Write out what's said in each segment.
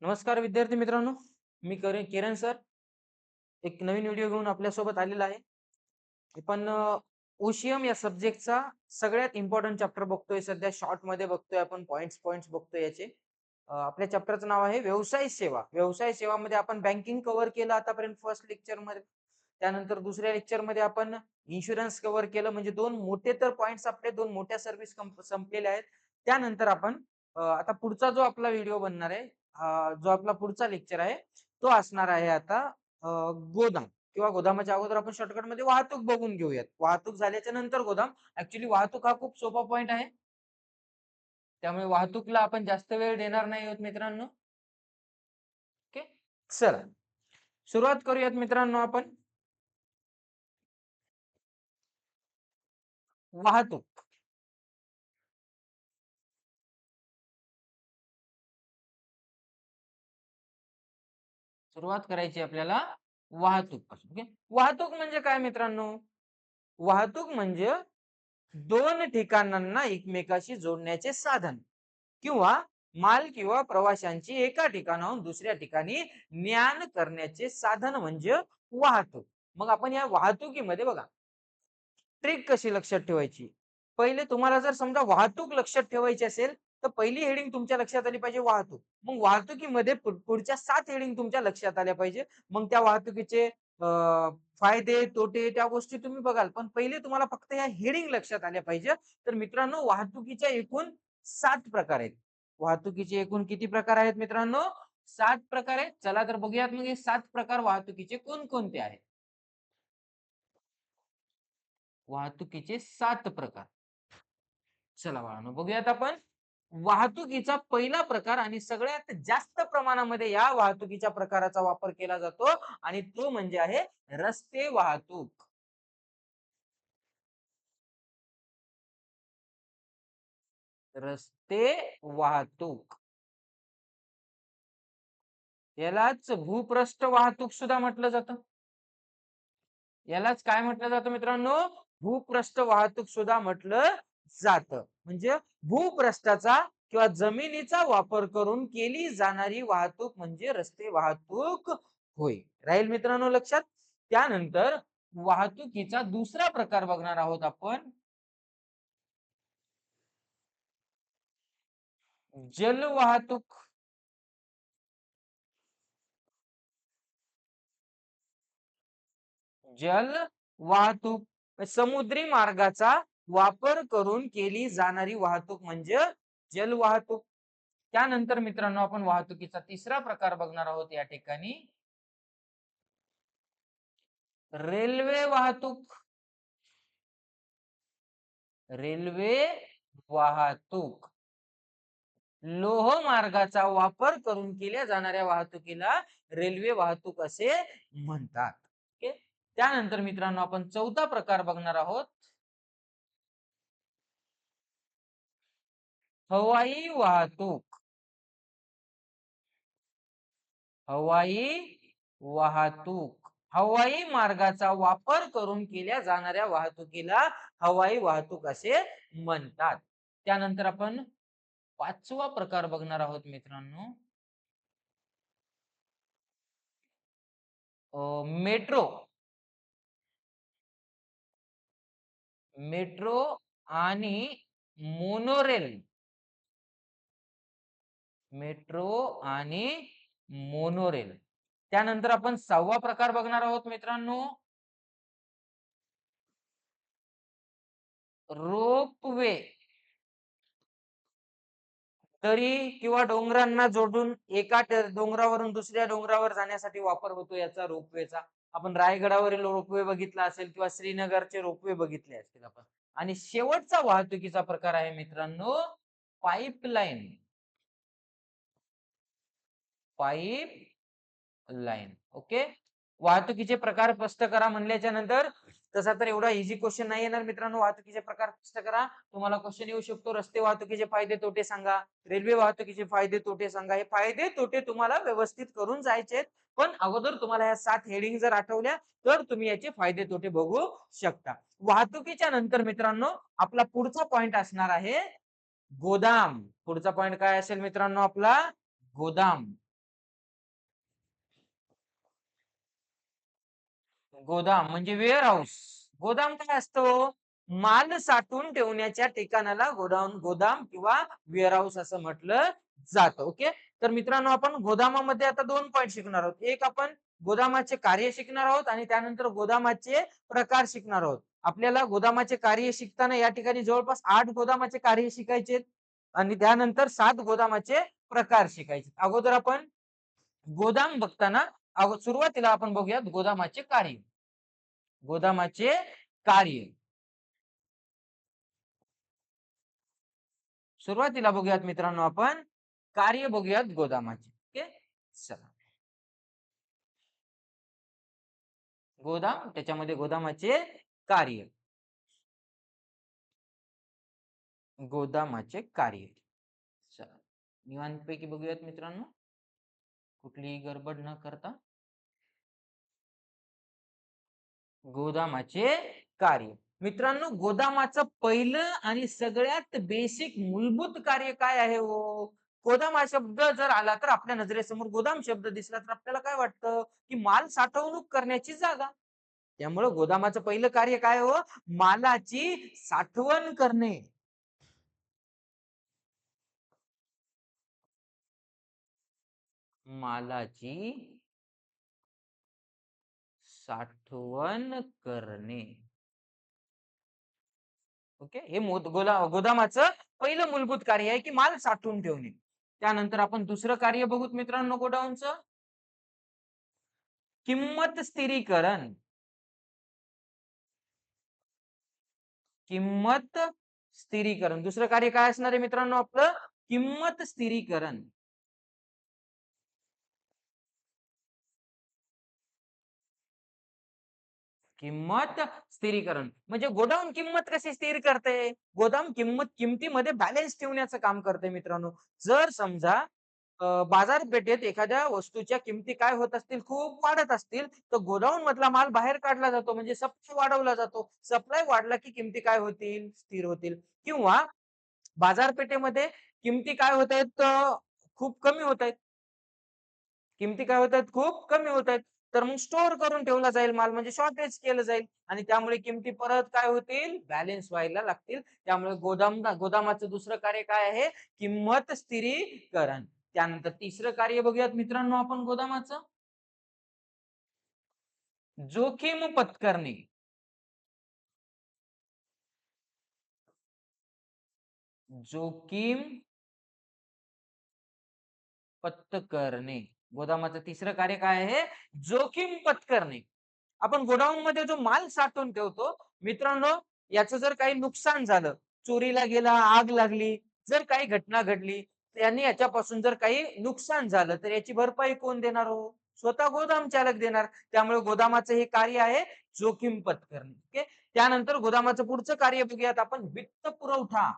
नमस्कार विद्यार्थी मित्रांनो, मी किरण सर एक नवीन व्हिडिओ घेऊन आपल्यासोबत आलेला आहे. आपण ओशियम या सब्जेक्टचा सगळ्यात इम्पॉर्टंट चॅप्टर बघतोय. सध्या शॉर्ट मध्ये बघतोय आपण, पॉइंट्स बघतोय याचे. आपल्या चॅप्टरचं नाव आहे व्यवसाय सेवा. व्यवसाय सेवामध्ये आपण बँकिंग कव्हर केलं आतापर्यंत फर्स्ट लेक्चर मध्ये. त्यानंतर दुसऱ्या लेक्चर मध्ये आपण इन्शुरन्स कव्हर केलं. म्हणजे दोन मोठे तर पॉइंट्स आपले, दोन मोठ्या सर्व्हिस संपलेल्या आहेत. त्यानंतर आपण आता पुढचा जो आपला व्हिडिओ बनणार आहे, जो आपला पुढचा लेक्चर आहे तो असणार आहे आता गोदाम किंवा गोदामाच्या अगोदर आपण शॉर्टकट मध्ये वाहतूक बघून घेऊयात. वाहतूक झाल्याच्या नंतर गोदाम. ऍक्च्युली वाहतूक हा खूप सोपा पॉइंट आहे, त्यामुळे वाहतूकला आपण जास्त वेळ देणार नाही आहोत मित्रांनो. ओके, चला सुरुवात करूयात मित्रांनो. आपण वाहतूक सुरुवात करायची आपल्याला वाहतूक पासून. ओके, वाहतूक म्हणजे काय मित्रांनो? वाहतूक म्हणजे दोन ठिकाणांना एकमेकाशी जोडण्याचे साधन किंवा माल किंवा प्रवाशांची एका ठिकाणाहून दुसऱ्या ठिकाणी न्याण करण्याचे साधन म्हणजे वाहतूक. मग आपण या वाहतुकीमध्ये बघा, ट्रिक कशी लक्षात ठेवायची. पहिले तुम्हाला जर समजा वाहतूक लक्षात ठेवायची असेल तर पहिली हेडिंग तुमच्या लक्षात आली पाहिजे वाहतूक. मग वाहतुकीमध्ये पुढच्या 7 हेडिंग तुमच्या लक्षात आल्या पाहिजे. मग त्या वाहतुकीचे फायदे तोटे त्या गोष्टी तुम्ही बघाल, पण पहिले तुम्हाला फक्त या हेडिंग लक्षात आल्या पाहिजे. तर मित्रांनो, वाहतुकीच्या एकूण 7 प्रकार आहेत. वाहतुकीचे एकूण किती प्रकार आहेत मित्रांनो? 7 प्रकार आहेत. चला तर बघूयात मग हे 7 प्रकार वाहतुकीचे कोणकोणते आहेत. वाहतुकीचे 7 प्रकार. चला बाळांनो, बघूयात आपण. वाहतुकीचा पहिला प्रकार आणि सगळ्यात जास्त प्रमाणामध्ये या वाहतुकीच्या प्रकाराचा वापर केला जातो आणि तो म्हणजे आहे रस्ते वाहतूक. रस्ते वाहतूक यालाच भूपृष्ठ वाहतूक सुद्धा म्हटलं जातं. यालाच काय म्हटलं जातं मित्रांनो? भूपृष्ठ वाहतूक सुद्धा म्हटलं जातं. म्हणजे भूपृष्ठाचा किंवा जमिनीचा वापर करून केली जाणारी वाहतूक म्हणजे रस्ते वाहतूक होय. राहील मित्रांनो लक्षात. त्यानंतर वाहतुकीचा दुसरा प्रकार बघणार आहोत आपण, जल वाहतूक. जल वाहतूक समुद्री मार्गाचा वापर करून केली जाणारी वाहतूक म्हणजे जल वाहतूक. त्यानंतर मित्रांनो, आपण वाहतुकीचा तिसरा प्रकार बघणार आहोत या ठिकाणी, रेल्वे वाहतूक. रेल्वे वाहतूक लोह मार्गाचा वापर करून केल्या जाणाऱ्या वाहतुकीला रेल्वे वाहतूक असे म्हणतात. ओके, त्यानंतर मित्रांनो, आपण चौथा प्रकार बघणार आहोत, हवाई वाहतूक. हवाई वाहतूक हवाई मार्गाचा वापर करून केल्या जाणाऱ्या वाहतुकीला हवाई वाहतूक असे म्हणतात. त्यानंतर आपण पाचवा प्रकार बघणार आहोत मित्रांनो, मेट्रो. मेट्रो आणि मोनोरेल. मेट्रो आणि मोनोरेल. त्यानंतर आपण सहावा प्रकार बघणार आहोत मित्रांनो, रोपवे. दरी किंवा डोंगरांना जोडून एका डोंगरावरून दुसऱ्या डोंगरावर जाण्यासाठी वापर होतो याचा, रोपवेचा. आपण रायगडावरील रोपवे बघितला असेल किंवा श्रीनगरचे रोपवे बघितले असतील आपण. आणि शेवटचा वाहतुकीचा प्रकार आहे मित्रांनो, पाईपलाईन. पाईपलाईन. ओके, वाहतुकीचे प्रकार स्पष्ट करा म्हणल्याच्या नंतर, तसा तर एवढा इझी क्वेश्चन नाही येणार मित्रांनो. वाहतुकीचे प्रकार स्पष्ट करा. तुम्हाला क्वेश्चन येऊ शकतो, रस्ते वाहतुकीचे फायदे तोटे सांगा, रेल्वे वाहतुकीचे फायदे तोटे सांगा. हे फायदे तोटे तुम्हाला व्यवस्थित करून जायचे आहेत. पण अगोदर तुम्हाला या 7 हेडिंग जर आठवल्या तर तुम्ही याचे फायदे तोटे बघू शकता. वाहतुकीच्या नंतर मित्रांनो, आपला पुढचा पॉइंट असणार आहे गोदाम. पुढचा पॉइंट काय असेल मित्रांनो आपला? गोदाम. गोदाम म्हणजे वेअर हाऊस. गोदाम काय असतो? माल साठवून ठेवण्याच्या ठिकाणाला गोदाम किंवा वेअर हाऊस असं म्हटलं जातं. ओके. तर मित्रांनो आपण गोदामामध्ये आता 2 पॉइंट शिकणार आहोत. एक आपण गोदामाचे कार्य शिकणार आहोत आणि त्यानंतर गोदामाचे प्रकार शिकणार आहोत. आपल्याला गोदामाचे कार्य शिकताना या ठिकाणी जवळपास 8 गोदामाचे कार्य शिकायचे आणि त्यानंतर 7 गोदामाचे प्रकार शिकायचे. अगोदर आपण गोदाम बघताना सुरुवातीला आपण बघूयात गोदामाचे कार्य. गोदामाचे कार्य. सुरुवातीला बघूयात मित्रांनो आपण कार्य बघूयात गोदामाचे. ओके. चला. गोदाम त्याच्यामध्ये गोदामाचे कार्य. गोदामाचे कार्य. चला. निवांतपैकी बघूयात मित्रांनो. कुठलीही गडबड न करता. गोदामाचे कार्य. मित्रांनो गोदामाचं पहिलं आणि सगळ्यात बेसिक मूलभूत कार्य काय आहे हो? गोदाम हा शब्द जर आला तर आपल्या नजरेसमोर गोदाम शब्द दिसला तर आपल्याला काय वाटतं की माल साठवणूक करण्याची जागा. त्यामुळे गोदामाचं पहिलं कार्य काय हो? मालाची साठवण करणे. मालाची साठवण करणे. ओके. हे गोदामाचं पहिलं मूलभूत कार्य आहे की माल साठवून ठेवणे. त्यानंतर आपण दुसरं कार्य बघूत मित्रांनो गोडाऊनचं. किंमत स्थिरीकरण. किंमत स्थिरीकरण. दुसरं कार्य काय असणार आहे मित्रांनो आपलं? किंमत स्थिरीकरण. किंमत स्थिरीकरण म्हणजे गोडाऊन किंमत कशी स्थिर करते? गोदाम किमतीमध्ये बॅलन्स ठेवण्याचं काम करते मित्रांनो. जर समजा बाजारपेठेत एखाद्या वस्तूच्या किमती काय होत असतील, खूप वाढत असतील, तर गोडाऊन मधला माल बाहेर काढला जातो म्हणजे सप्लाय वाढवला जातो. सप्लाय वाढला की किमती काय होतील? स्थिर होतील. किंवा बाजारपेठेमध्ये किमती काय होत आहेत? खूप कमी होत आहेत. किमती काय होत आहेत? खूप कमी होत आहेत. तर मग स्टोअर करून ठेवला जाईल माल म्हणजे शॉर्टेज केलं जाईल आणि त्यामुळे किमती परत काय होतील? बॅलन्स व्हायला लागतील. त्यामुळे गोदामाचं दुसरं कार्य काय आहे? किंमत स्थिरीकरण. त्यानंतर तिसरं कार्य बघूयात मित्रांनो आपण गोदामाचं. जोखीम पत्करणे. जोखीम पत्करणे. गोदामाचं तिसरं कार्य काय आहे? जोखीम पत्करणे. आपण गोडाऊन मध्ये जो माल साठवून ठेवतो मित्रांनो, याचं जर काही नुकसान झालं, चोरीला गेला, आग लागली, जर काही घटना घडली, त्यांनी याच्यापासून जर काही नुकसान झालं तर याची भरपाई कोण देणार हो? स्वतः गोदाम चालक देणार. त्यामुळे गोदामाचं हे कार्य आहे जोखीम पत्करणे. ओके. त्यानंतर गोदामाचं पुढचं कार्य बघूयात आपण वित्त पुरवठा.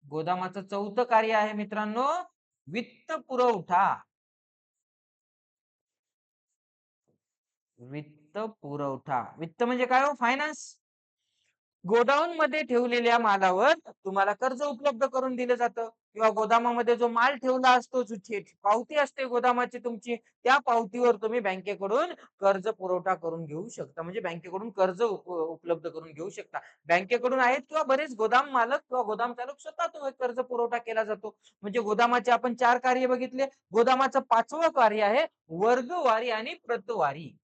गोदामाचं चौथं कार्य आहे मित्रांनो वित्त पुरवठा. वित्त पुरवठा. वित्त म्हणजे काय हो? फायनान्स. गोडाऊन मध्ये ठेवलेल्या मालावर तुम्हाला कर्ज उपलब्ध करून दिलं जातं किंवा गोदामामध्ये जो माल ठेवला असतो, जो पावती असते गोदामाची तुमची, त्या पावतीवर तुम्ही बँकेकडून कर्ज पुरवठा करून घेऊ शकता. म्हणजे बँकेकडून कर्ज उपलब्ध करून घेऊ शकता. बँकेकडून आहेत किंवा बरेच गोदाम मालक किंवा गोदाम चालक स्वतः तो कर्ज पुरवठा केला जातो. म्हणजे गोदामाचे आपण 4 कार्य बघितले. गोदामाचं 5वं कार्य आहे वर्गवारी आणि प्रतवारी.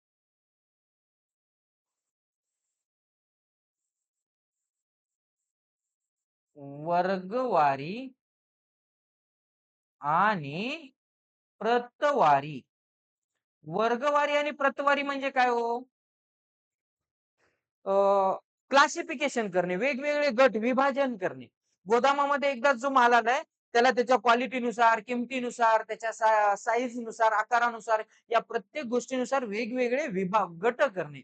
वर्गवारी आणि प्रतवारी. वर्गवारी आणि प्रतवारी म्हणजे काय हो? क्लासिफिकेशन करणे, वेगवेगळे गट विभाजन करणे. गोदामामध्ये एकदा जो माल आलाय त्याला त्याच्या क्वालिटीनुसार, किमतीनुसार, त्याच्या साईजनुसार, आकारानुसार या प्रत्येक गोष्टीनुसार वेगवेगळे विभाग, गट करणे.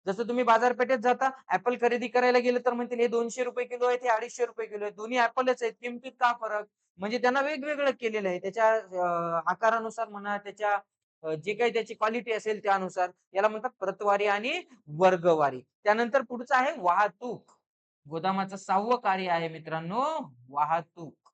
जसं तुम्ही बाजारपेठेत जाता, ऍपल खरेदी करायला गेले तर म्हणतील हे 200 रुपये किलो आहे, ते 250 रुपये किलो आहे. दोन्ही ऍपलच आहेत, किमतीत का फरक? म्हणजे त्यांना वेगवेगळं केलेलं आहे. त्याच्या आकारानुसार म्हणा, त्याच्या जे काही त्याची क्वालिटी असेल त्यानुसार. याला म्हणतात प्रतवारी आणि वर्गवारी. त्यानंतर पुढचं आहे वाहतूक. गोदामाचं 6वं कार्य आहे मित्रांनो वाहतूक.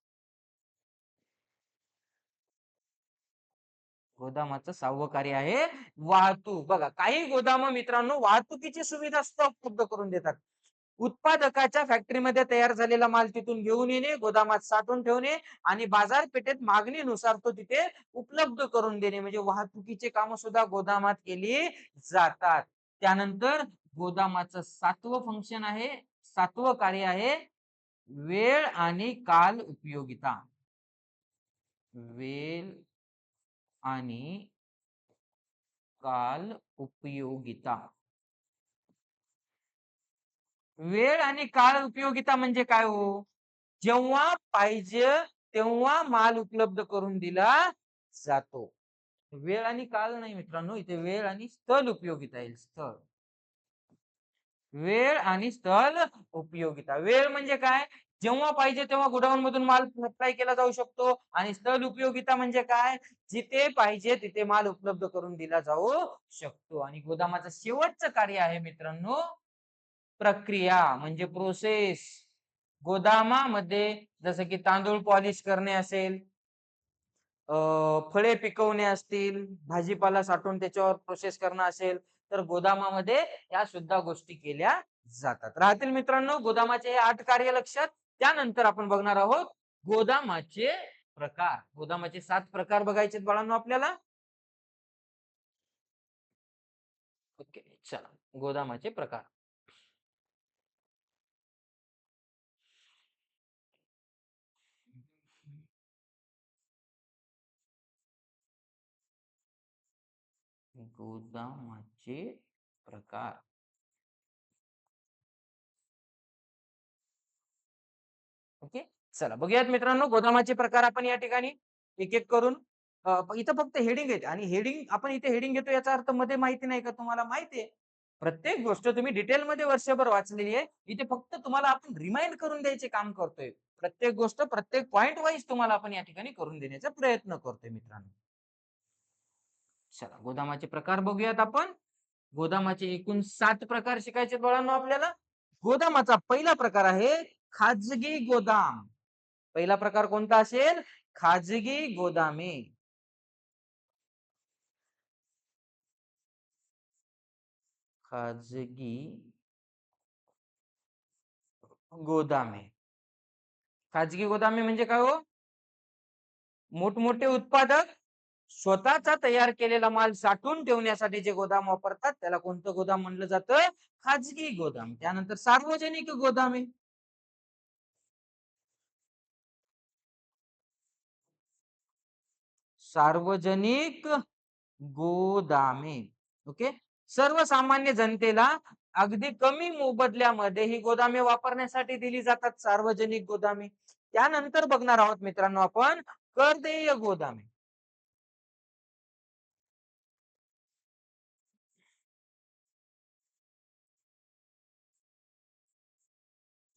गोदामाचं 6वं कार्य आहे वाहतूक. बघा, काही गोदाम मित्रांनो वाहतुकीची सुविधा सुद्धा उपलब्ध करून देतात. उत्पादकाच्या फॅक्टरीमध्ये तयार झालेला माल तिथून घेऊन येणे, गोदामात साठवून ठेवणे आणि बाजारपेठेत मागणीनुसार तो तिथे उपलब्ध करून देणे, म्हणजे वाहतुकीचे काम सुद्धा गोदामात केली जातात. त्यानंतर गोदामाचं 7वं फंक्शन आहे, 7वं कार्य आहे वेळ आणि काल उपयोगिता. वेळ आणि काल उपयोगिता. वेळ आणि काळ उपयोगिता म्हणजे काय हो? जेव्हा पाहिजे तेव्हा माल उपलब्ध करून दिला जातो. वेळ आणि काळ नाही मित्रांनो, इथे वेळ आणि स्थळ उपयोगिता येईल. स्थळ. वेळ आणि स्थळ उपयोगिता. वेळ म्हणजे काय? जेव्हा पाहिजे तेव्हा गोडाऊन मधून माल सप्लाय केला जाऊ शकतो आणि स्थळ उपयोगिता म्हणजे काय? जिथे पाहिजे तिथे माल उपलब्ध करून दिला जाऊ शकतो. आणि गोदामाचं शेवटचं कार्य आहे मित्रांनो प्रक्रिया म्हणजे प्रोसेस. गोदामामध्ये जसं की तांदूळ पॉलिश करणे असेल, फळे पिकवणे असतील, भाजीपाला साठवून त्याच्यावर प्रोसेस करणं असेल, तर गोदामामध्ये या सुद्धा गोष्टी केल्या जातात. राहतील मित्रांनो गोदामाचे हे 8 कार्य लक्षात. त्यानंतर आपण बघणार आहोत गोदामाचे प्रकार. गोदामाचे 7 प्रकार बघायचे बाळांनो आपल्याला. ओके, चला गोदामाचे प्रकार. गोदामाचे प्रकार. ओके, चला बघूयात मित्रांनो गोदामाचे प्रकार आपण या ठिकाणी एक एक करून. इथं फक्त हेडिंग आहे आणि हेडिंग आपण इथे हेडिंग घेतो याचा अर्थ मध्ये माहिती नाही का तुम्हाला? माहिती आहे. प्रत्येक गोष्ट तुम्ही डिटेल मध्ये वर्षभर वाचलेली आहे. इथे फक्त तुम्हाला आपण रिमाइंड करून द्यायचे काम करतोय. प्रत्येक गोष्ट प्रत्येक पॉइंट वाईज तुम्हाला आपण या ठिकाणी करून देण्याचा प्रयत्न करतोय मित्रांनो. चला गोदामाचे प्रकार बघूयात आपण. गोदामाचे एकूण 7 प्रकार शिकायचे बाळांनो आपल्याला. गोदामाचा पहिला प्रकार आहे खाजगी गोदाम. पहिला प्रकार कोणता असेल? खाजगी गोदामे. खाजगी गोदामे. खाजगी गोदामे म्हणजे काय हो? मोठमोठे उत्पादक स्वतःचा तयार केलेला माल साठवून ठेवण्यासाठी जे गोदाम वापरतात त्याला कोणतं गोदाम म्हणलं जातं? खाजगी गोदाम. त्यानंतर सार्वजनिक गोदामे. सार्वजनिक गोदामे. ओके. सर्वसामान्य जनतेला अगदी कमी मोबदल्यामध्ये ही गोदामे वापरण्यासाठी दिली जातात, सार्वजनिक गोदामे. त्यानंतर बघणार आहोत मित्रांनो आपण करदेय गोदामे.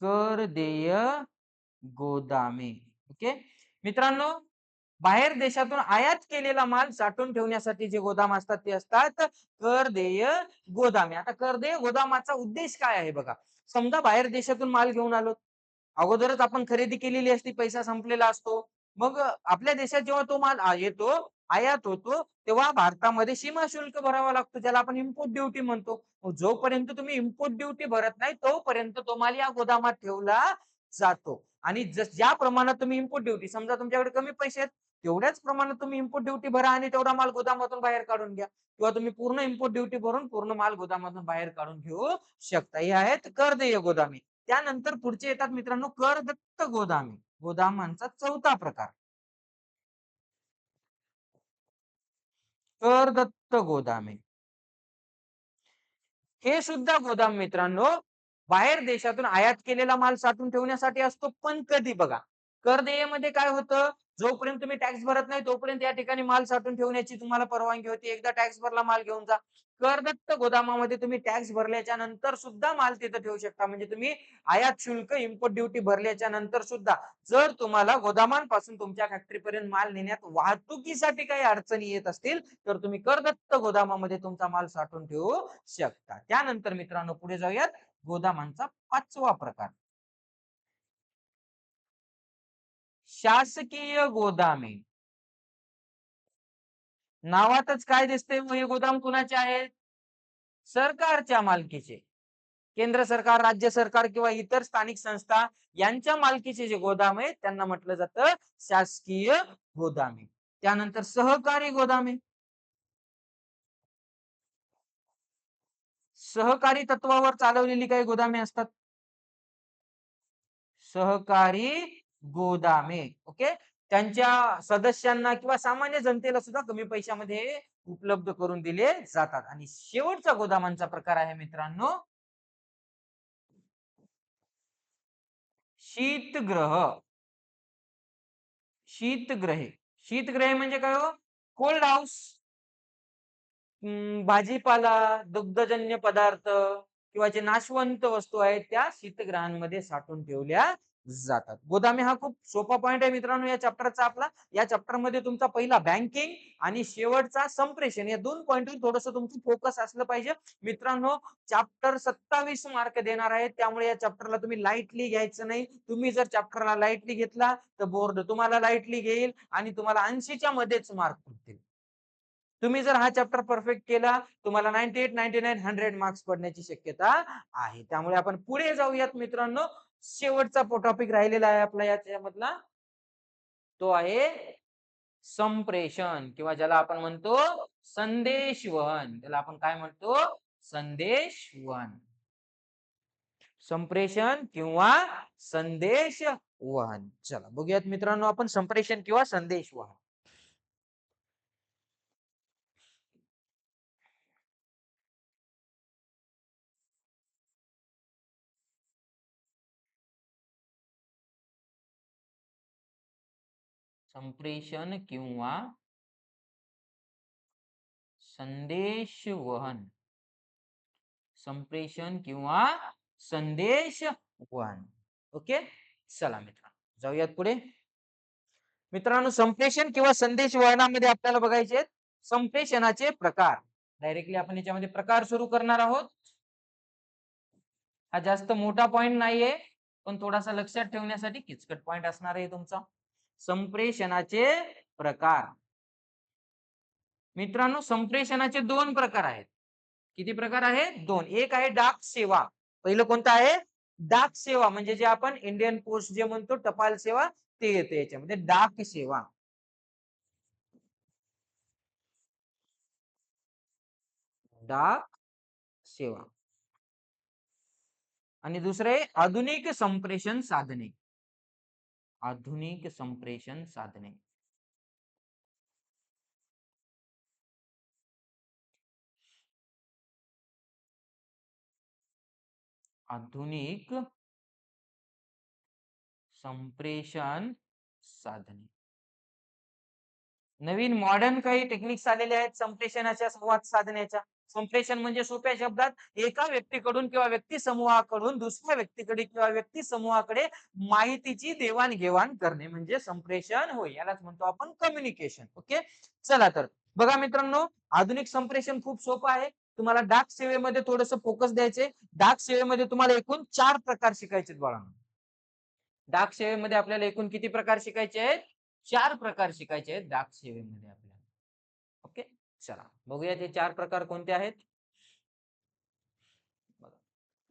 करदेय गोदामे. ओके मित्रांनो, बाहेर देशातून आयात केलेला माल साठवून ठेवण्यासाठी जे गोदाम असतात ते असतात करदेय गोदामे. आता करदेय गोदामाचा उद्देश काय आहे बघा. समजा बाहेर देशातून माल घेऊन आलो, अगोदरच आपण खरेदी केलेली असती, पैसा संपलेला असतो. मग आपल्या देशात जेव्हा तो माल येतो, आयात होतो, तेव्हा भारतामध्ये सीमा शुल्क भरावा लागतो, ज्याला आपण इम्पोर्ट ड्युटी म्हणतो. जोपर्यंत तुम्ही इम्पोर्ट ड्युटी भरत नाही तोपर्यंत तो माल या गोदामात ठेवला जातो. आणि ज्या प्रमाणात तुम्ही इम्पोर्ट ड्युटी, समजा तुमच्याकडे कमी पैसे आहेत, तेवढ्याच प्रमाणात तुम्ही इम्पोर्ट ड्युटी भरा आणि तेवढा माल गोदामातून बाहेर काढून घ्या, किंवा तुम्ही पूर्ण इम्पोर्ट ड्युटी भरून पूर्ण माल गोदामातून बाहेर काढून घेऊ शकता. हे आहेत करदेय गोदामे. त्यानंतर पुढचे येतात मित्रांनो करदत्त गोदामे. गोदामांचा 4था प्रकार करदत्त गोदामे. हे सुद्धा गोदाम मित्रांनो बाहेर देशातून आयात केलेला माल साठवून ठेवण्यासाठी असतो. पण कधी बघा, कर देयमध्ये काय होतं? जोपर्यंत तुम्ही टॅक्स भरत नाही तोपर्यंत या ठिकाणी माल साठवून ठेवण्याची तुम्हाला परवानगी होती. एकदा टॅक्स भरला माल घेऊन जा. करदत्त गोदामामध्ये तुम्ही टॅक्स भरल्याच्या नंतर सुद्धा माल तिथे ठेवू शकता. म्हणजे तुम्ही आयात शुल्क इम्पोर्ट ड्युटी भरल्याच्या नंतर सुद्धा जर तुम्हाला गोदामांपासून तुमच्या फॅक्टरीपर्यंत माल नेण्यात वाहतुकीसाठी काही अडचणी येत असतील तर तुम्ही करदत्त गोदामामध्ये तुमचा माल साठवून ठेवू शकता. त्यानंतर मित्रांनो पुढे जाऊयात. गोदामांचा 5वा प्रकार शासकीय गोदामे. नावातच काय दिसते, हे गोदाम कुणाचे आहेत? सरकारच्या मालकीचे. केंद्र सरकार, राज्य सरकार किंवा इतर स्थानिक संस्था यांच्या मालकीचे जे गोदाम आहे त्यांना म्हटलं जातं शासकीय गोदामे. त्यानंतर सहकारी गोदामे. सहकारी तत्वावर चालवलेली काही गोदामे असतात. सहकारी गोदामे. ओके. त्यांच्या सदस्यांना किंवा सामान्य जनतेला सुद्धा कमी पैशामध्ये उपलब्ध करून दिले जातात. आणि शेवटचा गोदामांचा प्रकार आहे मित्रांनो शीतगृह. शीतगृहे. शीतगृहे म्हणजे काय हो? Cold house. भाजीपाला, दुग्धजन्य पदार्थ किंवा जे नाशवंत वस्तू आहेत त्या शीतगृहांमध्ये साठवून ठेवल्या जातात. गोदामे हा खूप सोपा पॉइंट आहे मित्रांनो या चॅप्टरचा आपला. या चॅप्टर मध्ये तुमचा पहिला बँकिंग आणि शेवटचा संप्रेषण या दोन पॉइंटवर थोडंसं तुमचं फोकस असलं पाहिजे. मित्रांनो चॅप्टर 27 मार्क देणार आहे, त्यामुळे या चॅप्टरला तुम्ही लाईटली घ्यायचं नाही. तुम्ही जर चॅप्टरला लाईटली घेतला तर बोर्ड तुम्हाला लाईटली घेईल आणि तुम्हाला 80च्या मध्येच मार्क पडतील. तुम्ही जर हा चॅप्टर परफेक्ट केला तुम्हाला 98, 99, 100 मार्क्स पडण्याची शक्यता आहे. त्यामुळे आपण पुढे जाऊयात मित्रांनो. शेवटचा टॉपिक राहिलेला आहे आपला याच्यामधला, तो आहे संप्रेषण किंवा ज्याला आपण म्हणतो संदेशवहन. त्याला आपण काय म्हणतो? संदेशवहन. संप्रेषण किंवा संदेशवहन. चला बघूयात मित्रांनो आपण संप्रेषण किंवा संदेशवहन. संप्रेषण किंवा संदेशवहन. संप्रेषण किंवा संदेशवहन. ओके. चला मित्रांनो जाऊयात पुढे. मित्रांनो संप्रेषण किंवा संदेशवहनामध्ये आपल्याला बघायचे संप्रेषणाचे प्रकार. डायरेक्टली आपण याच्यामध्ये प्रकार सुरू करणार आहोत. हा जास्त मोठा पॉइंट नाहीये पण थोडासा लक्षात ठेवण्यासाठी किचकट पॉइंट असणार आहे तुमचा. संप्रेषणाचे प्रकार. मित्रांनो संप्रेषणाचे दोन प्रकार आहेत. किती प्रकार आहेत? दोन. एक आहे डाक सेवा. पहिलं कोणतं आहे? डाक सेवा म्हणजे जे आपण इंडियन पोस्ट जे म्हणतो टपाल सेवा ते येते याच्यामध्ये डाक सेवा. डाक सेवा. आणि दुसरे आधुनिक संप्रेषण साधने. आधुनिक संप्रेषण साधने. आधुनिक संप्रेषण साधने. नवीन मॉडर्न काही टेक्निक्स आलेले आहेत संप्रेषणाच्या संवाद साधण्याच्या. संप्रेषण म्हणजे सोप्या शब्दात एका व्यक्तीकडून किंवा व्यक्ती समूहाकडून दुसऱ्या व्यक्तीकडे किंवा व्यक्ती समूहाकडे माहितीची देवाणघेवाण करणे म्हणजे संप्रेषण होय. यालाच म्हणतो आपण कम्युनिकेशन. ओके. चला तर बघा मित्रांनो आधुनिक संप्रेषण खूप सोपं आहे. तुम्हाला डाक सेवेमध्ये थोडस फोकस द्यायचे. डाक सेवेमध्ये तुम्हाला एकूण 4 प्रकार शिकायचे बाळांनो. डाक सेवेमध्ये आपल्याला एकूण किती प्रकार शिकायचे आहेत? 4 प्रकार शिकायचे आहेत डाक सेवेमध्ये आपल्याला. ओके. चला बघूया ते 4 प्रकार कोणते आहेत.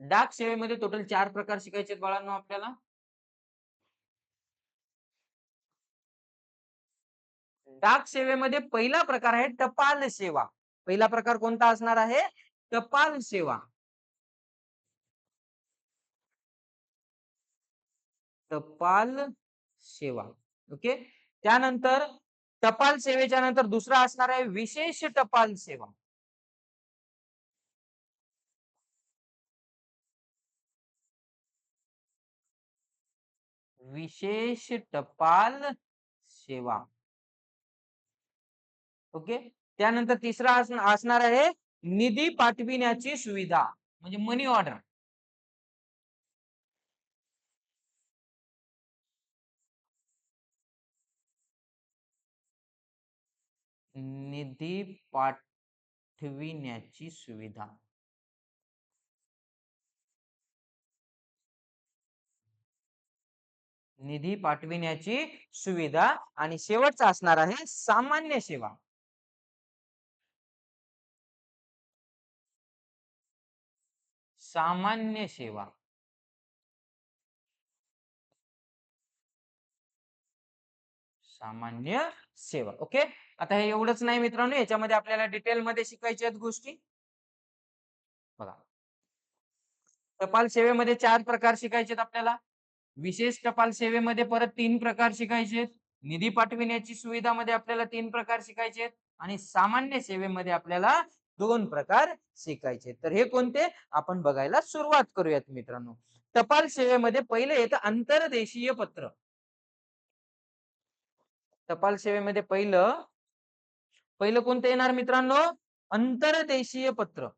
डाक सेवेमध्ये टोटल 4 प्रकार शिकायचे आहेत बाळांनो आपल्याला. डाक सेवेमध्ये पहिला प्रकार आहे टपाल सेवा. पहिला प्रकार कोणता असणार आहे? टपाल सेवा. टपाल सेवा. ओके. त्यानंतर टपाल सेवेच्या नंतर दुसरा असणार आहे विशेष टपाल सेवा. विशेष टपाल सेवा. ओके. त्यानंतर तिसरा असणार आहे निधी पाठविण्याची सुविधा म्हणजे मनी ऑर्डर. निधी पाठविण्याची सुविधा. निधी पाठविण्याची सुविधा. आणि शेवटचा असणार आहे सामान्य सेवा. सामान्य सेवा. सामान्य सेवा. ओके. आता हे एवढंच नाही मित्रांनो, याच्यामध्ये आपल्याला डिटेल मध्ये शिकायच्या आहेत गोष्टी. बघा, टपाल सेवेमध्ये 4 प्रकार शिकायचे आहेत आपल्याला. विशेष टपाल सेवेमध्ये परत 3 प्रकार शिकायचे आहेत. निधी पाठविण्याची सुविधामध्ये आपल्याला 3 प्रकार शिकायचे आहेत आणि सामान्य सेवेमध्ये आपल्याला 2 प्रकार शिकायचे आहेत. तर हे कोणते आपण बघायला सुरुवात करूयात मित्रांनो. टपाल सेवेमध्ये पहिलं येतं आंतरदेशीय पत्र. टपाल सेवेमध्ये पहिलं पहिलं कोणतं येणार मित्रांनो? अंतर्देशीय पत्र.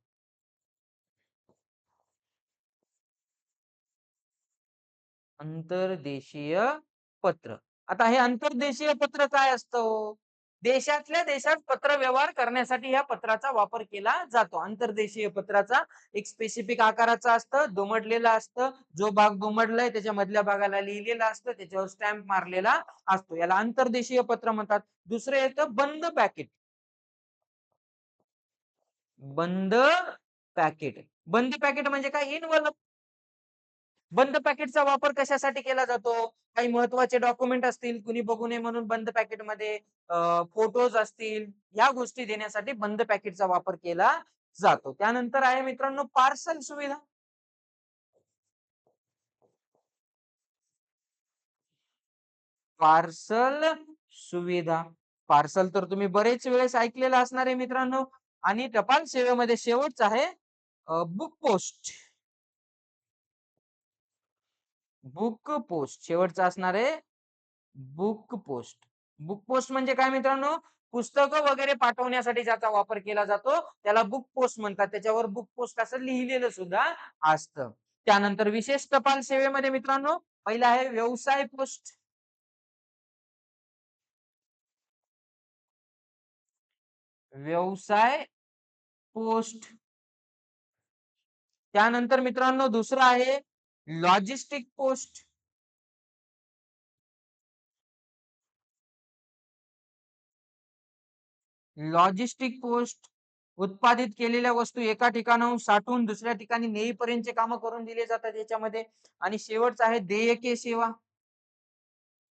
अंतर्देशीय पत्र. आता हे अंतर्देशीय पत्र काय असतं हो? देशातल्या देशात पत्र व्यवहार करण्यासाठी या पत्राचा वापर केला जातो. अंतर्देशीय पत्राचा एक स्पेसिफिक आकाराचा असतं, दुमडलेला असतं. जो भाग दुमडलाय त्याच्या मधल्या भागाला लिहिलेलं असतं, त्याच्यावर स्टॅम्प मारलेला असतो. याला अंतर्देशीय पत्र म्हणतात. दुसरं येतं बंद पॅकेट. बंद पॅकेट. बंद पॅकेट म्हणजे काय? इनवलप. बंद पॅकेटचा वापर कशासाठी केला जातो? काही महत्त्वाचे डॉक्युमेंट असतील, कुणी बघू नये म्हणून बंद पॅकेटमध्ये फोटोज असतील, या गोष्टी देण्यासाठी बंद पॅकेटचा वापर केला जातो. त्यानंतर आहे मित्रांनो पार्सल सुविधा. पार्सल सुविधा. पार्सल तर तुम्ही बरेच वेळेस ऐकलेलं असणार आहे मित्रांनो. आणि टपाल सेवेमध्ये शेवटचं आहे बुक पोस्ट. बुक पोस्ट शेवटचं असणार आहे बुक पोस्ट. बुक पोस्ट म्हणजे काय मित्रांनो? पुस्तकं वगैरे पाठवण्यासाठी ज्याचा वापर केला जातो त्याला बुक पोस्ट म्हणतात. त्याच्यावर बुक पोस्ट असं लिहिलेलं सुद्धा असतं. त्यानंतर विशेष टपाल सेवेमध्ये मित्रांनो पहिला आहे व्यवसाय पोस्ट. व्यवसाय पोस्ट. त्यानंतर मित्रांनो दुसरं आहे लॉजिस्टिक पोस्ट. Logistic post. उत्पादित केलेल्या वस्तू एका ठिकाणाहून साठवून दुसऱ्या ठिकाणी नेईपर्यंतचे काम करून दिले जातात याच्यामध्ये. आणि शेवटचं आहे देयके सेवा.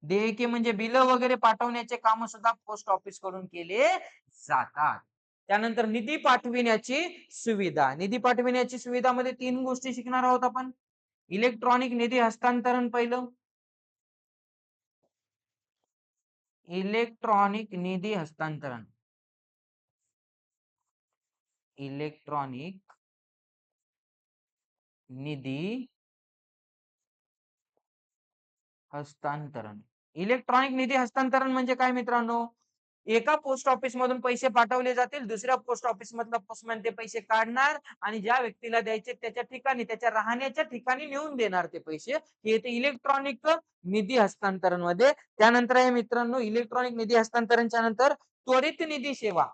देयके म्हणजे बिल वगैरे पाठवण्याचे काम सुद्धा पोस्ट ऑफिस कडून केले जातात. त्यानंतर निधी पाठविण्याची सुविधा. निधी पाठविण्याची सुविधामध्ये 3 गोष्टी शिकणार आहोत आपण. इलेक्ट्रॉनिक निधी हस्तांतरण पहिलं. इलेक्ट्रॉनिक निधी हस्तांतरण. इलेक्ट्रॉनिक निधी हस्तांतरण. इलेक्ट्रॉनिक निधी हस्तांतरण म्हणजे काय मित्रांनो? एका पोस्ट ऑफिस मधून पैसे पाठवले जातील, दुसऱ्या पोस्ट ऑफिस मधला पोस्टमॅन ते पैसे काढणार आणि ज्या व्यक्तीला द्यायचे त्याच्या ठिकाणी, त्याच्या राहण्याच्या ठिकाणी नेऊन देणार ते पैसे. हे येते इलेक्ट्रॉनिक निधी हस्तांतरण मध्ये. त्यानंतर आहे मित्रांनो इलेक्ट्रॉनिक निधी हस्तांतरणच्या नंतर त्वरित निधी सेवा.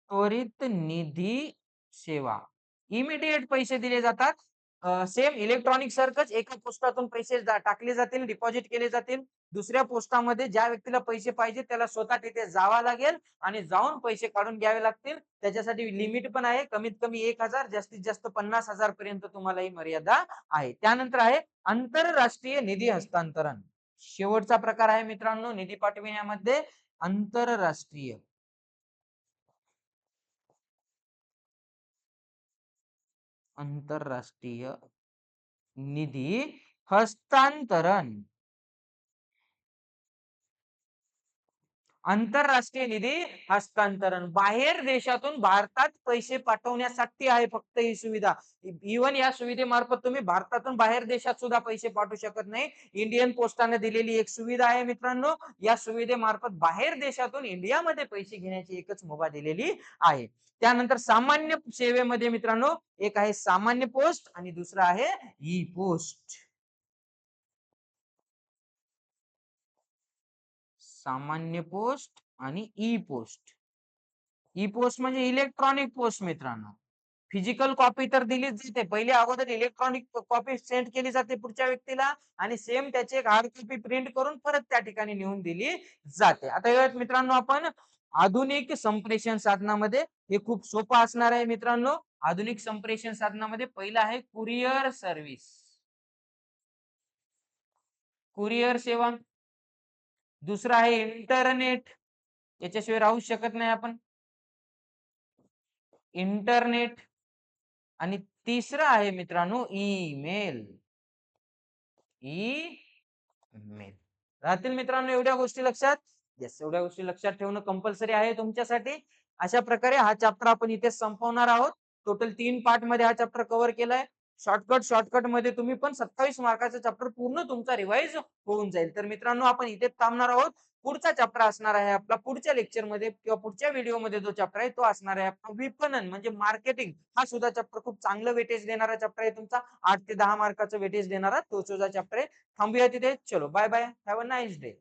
त्वरित निधी सेवा. इमिडिएट पैसे दिले जातात. सेम इलेक्ट्रॉनिक सारखंच एका पोस्टातून पैसे टाकले जातील, डिपॉझिट केले जातील. दुसऱ्या पोस्टामध्ये ज्या व्यक्तीला पैसे पाहिजे त्याला स्वतः तिथे जावं लागेल आणि जाऊन पैसे काढून घ्यावे लागतील. त्याच्यासाठी लिमिट पण आहे. कमीत कमी 1,000, जास्तीत जास्त 50,000 पर्यंत तुम्हाला ही मर्यादा आहे. त्यानंतर आहे आंतरराष्ट्रीय निधी हस्तांतरण. शेवटचा प्रकार आहे मित्रांनो निधी पाठविण्यामध्ये आंतरराष्ट्रीय. आंतरराष्ट्रीय निधी हस्तांतरण. आंतरराष्ट्रीय निधी हस्तांतरण बाहेर देशातून भारतात पैसे पाठवण्यासाठी आहे फक्त ही सुविधा. इव्हन या सुविधेमार्फत तुम्ही भारतातून बाहेर देशात सुद्धा पैसे पाठवू शकत नाही. इंडियन पोस्टाने दिलेली एक सुविधा आहे मित्रांनो. या सुविधेमार्फत बाहेर देशातून इंडियामध्ये पैसे घेण्याची एकच मुभा दिलेली आहे. त्यानंतर सामान्य सेवेमध्ये मित्रांनो एक आहे सामान्य पोस्ट आणि दुसरा आहे ई पोस्ट. सामान्य पोस्ट आणि ई पोस्ट. ई पोस्ट म्हणजे इलेक्ट्रॉनिक पोस्ट मित्रांनो. फिजिकल कॉपी तर दिलीच जाते. पहिले अगोदर इलेक्ट्रॉनिक कॉपी सेंड केली जाते पुढच्या व्यक्तीला आणि सेम त्याची एक हार्ड कॉपी प्रिंट करून परत त्या ठिकाणी नेऊन दिली जाते. आता यात मित्रांनो आपण आधुनिक संप्रेषण साधनामध्ये हे खूप सोपं असणार आहे मित्रांनो. आधुनिक संप्रेषण साधनामध्ये पहिलं आहे कुरिअर सर्व्हिस, कुरिअर सेवा. दुसरं आहे इंटरनेट, याच्याशिवाय राहू शकत नाही आपण, इंटरनेट. आणि तिसरं आहे मित्रांनो ईमेल, ईमेल. राहतील मित्रांनो एवढ्या गोष्टी लक्षात? येस, एवढ्या गोष्टी लक्षात ठेवणं कंपल्सरी आहे तुमच्यासाठी. अशा प्रकारे हा चॅप्टर आपण इथे संपवणार आहोत. टोटल 3 पार्ट मध्ये हा चॅप्टर कव्हर केलाय. शॉर्टकट मध्ये तुम्ही पण 27 मार्काचा चॅप्टर पूर्ण तुमचा रिवाइज होऊन जाईल. तर मित्रांनो आपण इथेच थांबणार आहोत. पुढचा चॅप्टर असणार आहे आपला पुढच्या लेक्चर मध्ये किंवा पुढच्या व्हिडिओमध्ये जो चॅप्टर आहे तो असणार आहे आपला विपणन म्हणजे मार्केटिंग. हा सुद्धा चॅप्टर खूप चांगलं वेटेज देणारा चॅप्टर आहे तुमचा. 8 ते 10 मार्काचं वेटेज देणारा तो सुद्धा चॅप्टर आहे. थांबूया तिथे. चलो bye bye. Have a nice day.